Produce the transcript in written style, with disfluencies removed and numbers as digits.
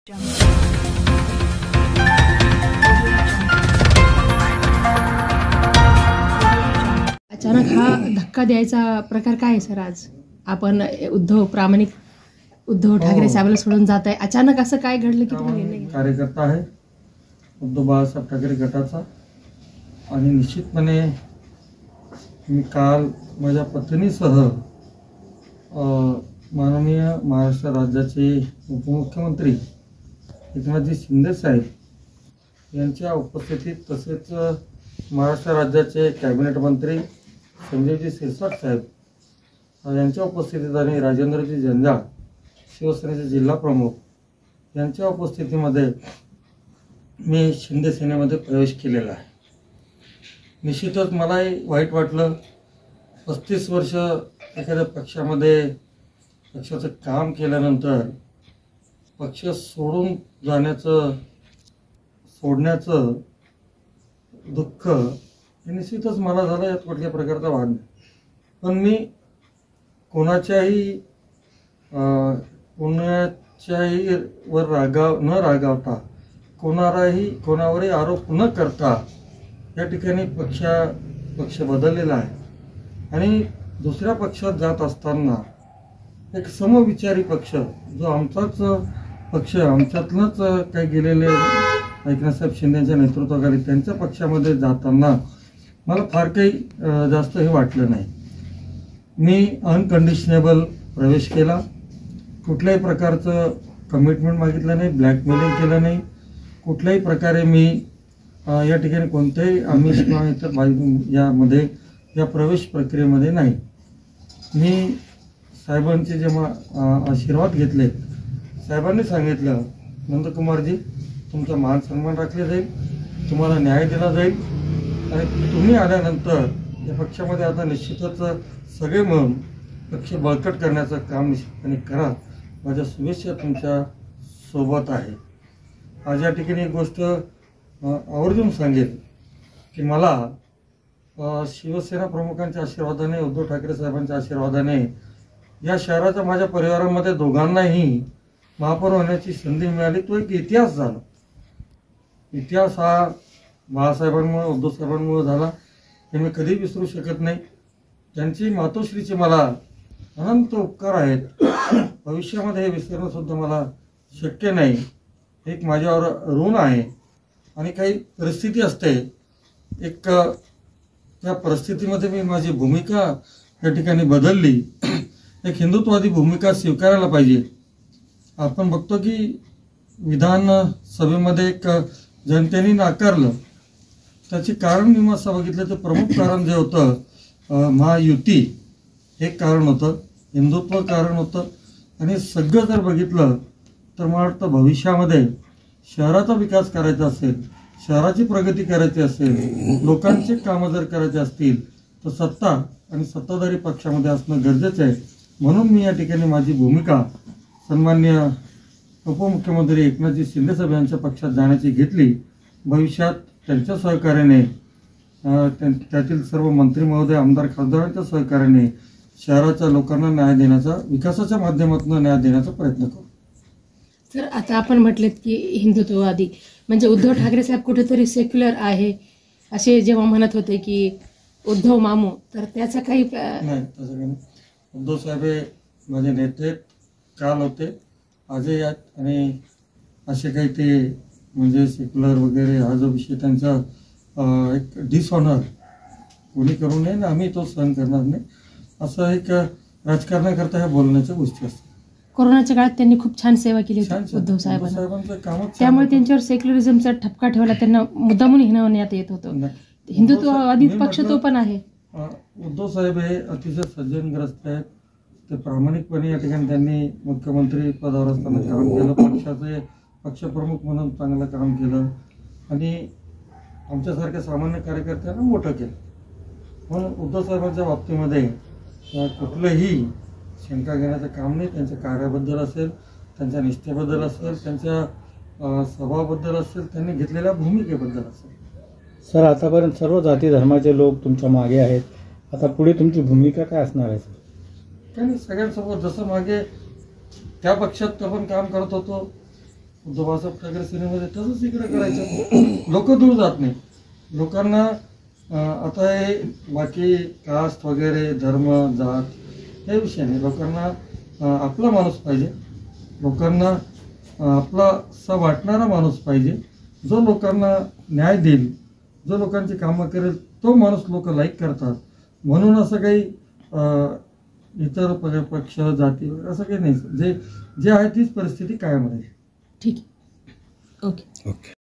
अचानक हा धक्का द्यायचा प्रकार काय आहे सर? आज आपण प्रामाणिक उद्धव ठाकरे साहेबांना सोडून जात आहे, अचानक असं काय घडलं की तुम्ही निर्णय घेतला? कार्यकर्ता आहे उद्धव बाळासाहेब ठाकरे गटाचा आणि निश्चितपणे मी काल माझ्या पत्नीसह माननीय महाराष्ट्र राज्याचे उपमुख्यमंत्री एकनाथजी शिंदे साहेब यांच्या उपस्थितीत तसेच महाराष्ट्र राज्याचे कॅबिनेट मंत्री संजयजी शिरसाट साहेब यांच्या उपस्थितीत आणि राजेंद्रजी जंजाळ शिवसेनेचे जिल्हा प्रमुख यांच्या उपस्थितीमध्ये मी शिंदे सेनेमध्ये प्रवेश केलेला आहे. निश्चितच मलाही वाईट वाटलं. 35 वर्ष एखाद्या पक्षाचं काम केल्यानंतर पक्ष सोडण्याचं दुःख हे निश्चितच मला झालं. यात कुठल्या प्रकारचा वाद नाही. पण मी कोणाच्याही वर न रागावता कोणावरही आरोप न करता या ठिकाणी पक्ष बदललेला आहे आणि दुसऱ्या पक्षात जात असताना एक समविचारी पक्ष जो आमचाच पक्ष आमच्यातलंच काही गेलेले एकनाथसाहेब शिंदेच्या नेतृत्वाखाली त्यांच्या पक्षामध्ये जाताना मला फार काही जास्त हे वाटलं नाही. मी अनकंडिशनेबल प्रवेश केला. कुठल्याही प्रकारचं कमिटमेंट मागितलं नाही, ब्लॅकमेलिंग केलं नाही. कुठल्याही प्रकारे मी या ठिकाणी कोणत्याही आमिष किंवा इतर या प्रवेश प्रक्रियेमध्ये नाही. मी साहेबांचे जेव्हा आशीर्वाद घेतले, साहेबांनी सांगितलं नंदकुमारजी तुमचा मान सन्मान राखला जाईल, तुम्हाला न्याय दिला जाईल आणि तुम्ही आल्यानंतर या पक्षामध्ये आता निश्चितच सगळे मिळून पक्ष बळकट करण्याचं काम निश्चितपणे करा. माझ्या शुभेच्छा तुमच्या सोबत आहे. आज या ठिकाणी एक गोष्ट आवर्जून सांगेल की मला शिवसेना प्रमुखांच्या आशीर्वादाने, उद्धव ठाकरे साहेबांच्या आशीर्वादाने या शहराच्या माझ्या परिवारामध्ये दोघांनाही महापौर होण्याची संधी मिळाली. तो एक इतिहास झाला. इतिहास हा बाळासाहेबांमुळे, उद्धव साहेबांमुळे झाला. हे मी कधी विसरू शकत नाही. त्यांची मातोश्रीचे मला अनंत उपकार आहेत. भविष्यामध्ये हे विसरणं सुद्धा मला शक्य नाही. एक माझ्यावर ऋण आहे आणि काही परिस्थिती असते, एक त्या परिस्थितीमध्ये मी माझी भूमिका या ठिकाणी बदलली. एक हिंदुत्ववादी भूमिका स्वीकारायला पाहिजे. आपण बघतो की विधानसभेमध्ये एक जनतेने नाकारलं. त्याचे कारण मीमांसा बघितलं तर प्रमुख कारण जे होतं महायुती हे कारण होतं, हिंदुत्व कारण होतं. आणि सगळं जर बघितलं तर मला वाटतं भविष्यामध्ये शहराचा विकास करायचा असेल, शहराची प्रगती करायची असेल, लोकांची कामं जर करायची असतील तर सत्ता आणि सत्ताधारी पक्षामध्ये असणं गरजेचं आहे. म्हणून मी या ठिकाणी माझी भूमिका सन्माननीय उपमुख्यमंत्री एकनाथजी शिंदे साहेब यांच्या पक्षात जाण्याची घेतली. भविष्यात त्यांच्या सहकार्याने, त्यातील सर्व मंत्री महोदय, आमदार, खासदारांच्या सहकार्याने शहराच्या लोकांना न्याय देण्याचा, विकासाच्या माध्यमातून न्याय देण्याचा प्रयत्न करू. सर, आता आपण म्हटलेत की हिंदुत्ववादी म्हणजे उद्धव ठाकरे साहेब कुठेतरी सेक्युलर आहे असे जेव्हा म्हणत होते की उद्धव मामू, तर त्याचा काही नाही, तसं काही नाही. उद्धव साहेब हे माझे नेते काल होते, आजही आहेत आणि असे काही ते म्हणजे सेक्युलर वगैरे हा जो विषय त्यांचा एक डिसऑनर कोणी करू नये ना, आम्ही तो सहन करणार नाही. असं एक राजकारणाकरता ह्या बोलण्याच्या गोष्टी असतात. कोरोनाच्या काळात त्यांनी खूप छान सेवा केली होती उद्धव साहेबांना, त्यामुळे त्यांच्यावर सेक्युलरिझमचा ठपका ठेवला. त्यांना मुद्दामून हिणवण्यात येत होतं. हिंदुत्ववादी पक्ष तो पण आहे. उद्धव साहेब हे अतिशय सज्जनग्रस्त आहेत. ते प्रामाणिकपणे या ठिकाणी त्यांनी मुख्यमंत्री पदावर असताना काम केलं, पक्षप्रमुख म्हणून चांगलं काम केलं आणि आमच्यासारख्या सामान्य कार्यकर्त्यांना मोठं केलं. म्हणून उद्धव साहेबांच्या बाबतीमध्ये कुठलंही शंका घेण्याचं काम नाही. त्यांच्या कार्याबद्दल असेल, त्यांच्या निष्ठेबद्दल असेल, त्यांच्या स्वभावाबद्दल असेल, त्यांनी घेतलेल्या भूमिकेबद्दल असेल. सर, आतापर्यंत सर्व जाती धर्माचे लोक तुमच्या मागे आहेत. आता पुढे तुमची भूमिका काय असणार आहे? सर, काही सगळ्यांसोबत जसं मागे त्या पक्षात आपण काम करत होतो उद्धव बाळासाहेब ठाकरे सेनेमध्ये तसंच इकडे करायचं. लोक दूर जात नाही. लोकांना आता हे बाकी कास्ट वगैरे धर्म जात हे विषय नाही. लोकांना आपला माणूस पाहिजे. लोकांना आपला सा वाटणारा माणूस पाहिजे. जो लोकांना न्याय देईल, जो लोकांची कामं करेल, तो माणूस लोक लाईक करतात. म्हणून असं काही इतर पक्ष जाती वगैरे असं काही नाही. जे आहे तीच परिस्थिती कायम राहील. ठीक आहे. ओके. ओके.